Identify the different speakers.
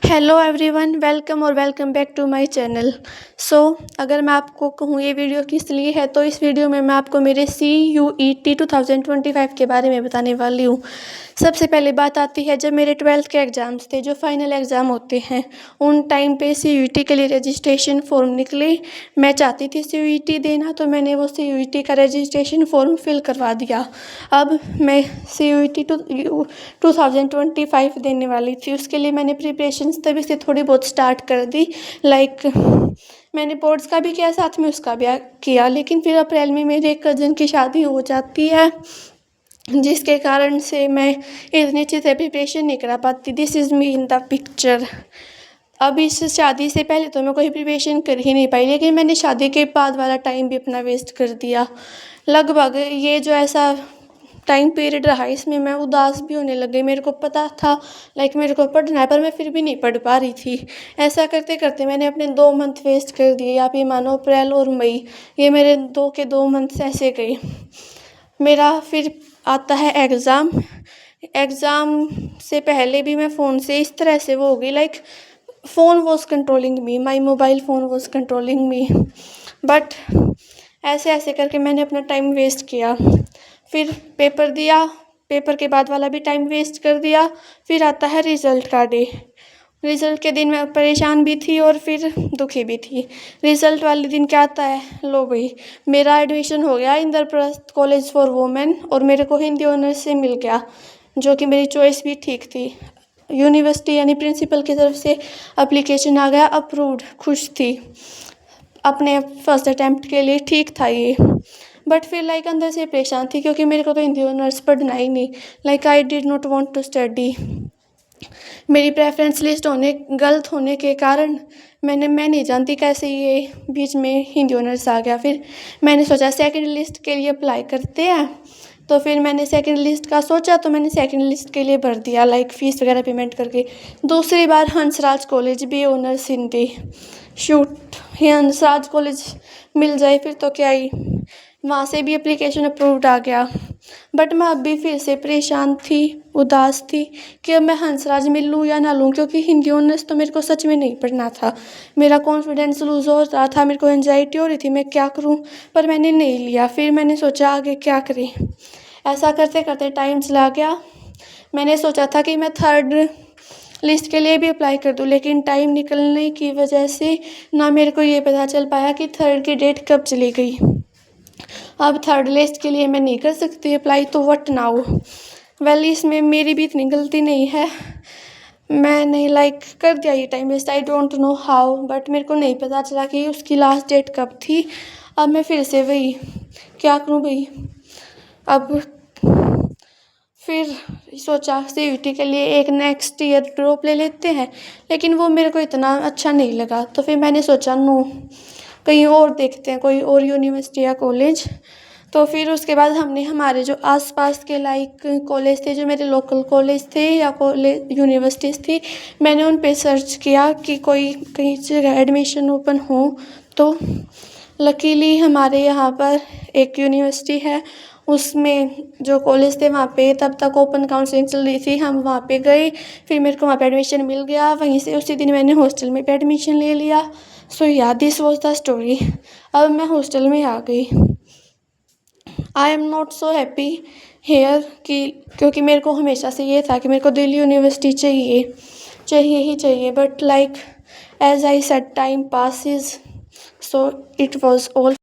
Speaker 1: Hello everyone, welcome और welcome back to my channel. अगर मैं आपको कहूँ ये वीडियो किस लिए है, तो इस वीडियो में मैं आपको मेरे CUET 2025 के बारे में बताने वाली हूँ। सबसे पहले बात आती है, जब मेरे 12th के एग्ज़ाम्स थे, जो फाइनल एग्ज़ाम होते हैं, उन टाइम पे CUET के लिए रजिस्ट्रेशन फ़ॉर्म निकले। मैं चाहती थी CUET देना, तो मैंने वो CUET का रजिस्ट्रेशन फ़ॉर्म फिल करवा दिया। अब मैं CUET 2025 देने वाली थी। उसके लिए मैंने प्रिपरेशंस तभी से थोड़ी बहुत स्टार्ट कर दी। मैंने बोर्ड्स का भी किया, साथ में उसका भी किया, लेकिन फिर अप्रैल में मेरे एक कज़न की शादी हो जाती है, जिसके कारण से मैं इतनी अच्छे से प्रिपरेशन नहीं करा पाती। This is me in the picture. अब इस शादी से पहले तो मैं कोई प्रिपरेशन कर ही नहीं पाई, लेकिन मैंने शादी के बाद वाला टाइम भी अपना वेस्ट कर दिया। लगभग ये जो ऐसा टाइम पीरियड रहा, इसमें मैं उदास भी होने लग गई। मेरे को पता था मेरे को पढ़ना है, पर मैं फिर भी नहीं पढ़ पा रही थी। ऐसा करते करते मैंने अपने 2 मंथ वेस्ट कर दिए। आप ये मानो, अप्रैल और मई, ये मेरे 2 मंथ्स ऐसे गए। मेरा फिर आता है एग्ज़ाम। एग्ज़ाम से पहले भी मैं फ़ोन से इस तरह से वो हो गई, phone was controlling me, my mobile phone was controlling me. But ऐसे ऐसे करके मैंने अपना टाइम वेस्ट किया। फिर पेपर दिया, पेपर के बाद वाला भी टाइम वेस्ट कर दिया। फिर आता है रिज़ल्ट का डे। रिज़ल्ट के दिन मैं परेशान भी थी और फिर दुखी भी थी। रिज़ल्ट वाले दिन क्या आता है, लो भाई, मेरा एडमिशन हो गया इंद्रप्रस्थ कॉलेज फॉर वुमेन, और मेरे को हिंदी ऑनर्स से मिल गया, जो कि मेरी चॉइस भी ठीक थी। यूनिवर्सिटी यानी प्रिंसिपल की तरफ से एप्लीकेशन आ गया, अप्रूव्ड। खुश थी अपने फर्स्ट अटैम्प्ट के लिए, ठीक था ये। बट फिर अंदर से परेशान थी, क्योंकि मेरे को तो हिंदी ऑनर्स पढ़ना ही नहीं। I did not want to study. मेरी प्रेफरेंस लिस्ट गलत होने के कारण मैं नहीं जानती कैसे ये बीच में हिंदी ऑनर्स आ गया। फिर मैंने सोचा सेकंड लिस्ट के लिए अप्लाई करते हैं। तो फिर मैंने सेकंड लिस्ट का सोचा, तो मैंने सेकंड लिस्ट के लिए भर दिया, फ़ीस वगैरह पेमेंट करके। दूसरी बार हंसराज कॉलेज भी honours Hindi. Shoot, Hansraj college मिल जाए फिर तो क्या ही। वहाँ से भी एप्लीकेशन अप्रूव्ड आ गया। बट मैं अब भी फिर से परेशान थी, उदास थी कि अब मैं हंसराज में लूँ या ना लूँ, क्योंकि हिंदी ऑनर्स तो मेरे को सच में नहीं पढ़ना था। मेरा कॉन्फिडेंस लूज़ हो रहा था, मेरे को एंजाइटी हो रही थी, मैं क्या करूँ, पर मैंने नहीं लिया। फिर मैंने सोचा आगे क्या करें। ऐसा करते करते टाइम चला गया। मैंने सोचा था कि मैं थर्ड लिस्ट के लिए भी अप्लाई कर दूँ, लेकिन टाइम निकलने की वजह से ना मेरे को ये पता चल पाया कि थर्ड की डेट कब चली गई। अब थर्ड लिस्ट के लिए मैं नहीं कर सकती अप्लाई, तो व्हाट नाउ। वेल, इसमें मेरी भी इतनी गलती नहीं है। मैंने कर दिया ये time waste. I don't know how, but मेरे को नहीं पता चला कि उसकी लास्ट डेट कब थी। अब मैं फिर से वही, क्या करूँ भाई। अब फिर सोचा CUET के लिए एक नेक्स्ट ईयर ड्रॉप ले लेते हैं, लेकिन वो मेरे को इतना अच्छा नहीं लगा। तो फिर मैंने सोचा नो, कहीं और देखते हैं, कोई और यूनिवर्सिटी या कॉलेज। तो फिर उसके बाद हमने हमारे जो आसपास के कॉलेज थे, जो मेरे लोकल कॉलेज थे या कॉलेज यूनिवर्सिटीज़ थी, मैंने उन पे सर्च किया कि कोई कहीं जगह एडमिशन ओपन हो। तो लकीली हमारे यहाँ पर एक यूनिवर्सिटी है, उसमें जो कॉलेज थे वहाँ पे तब तक ओपन काउंसलिंग चल रही थी। हम वहाँ पे गए, फिर मेरे को वहाँ पे एडमिशन मिल गया। वहीं से उसी दिन मैंने हॉस्टल में भी एडमिशन ले लिया। This was the story. अब मैं हॉस्टल में आ गई। I am not so happy here, क्योंकि मेरे को हमेशा से ये था कि मेरे को दिल्ली यूनिवर्सिटी चाहिए ही चाहिए। But as I said, time passes, so it was all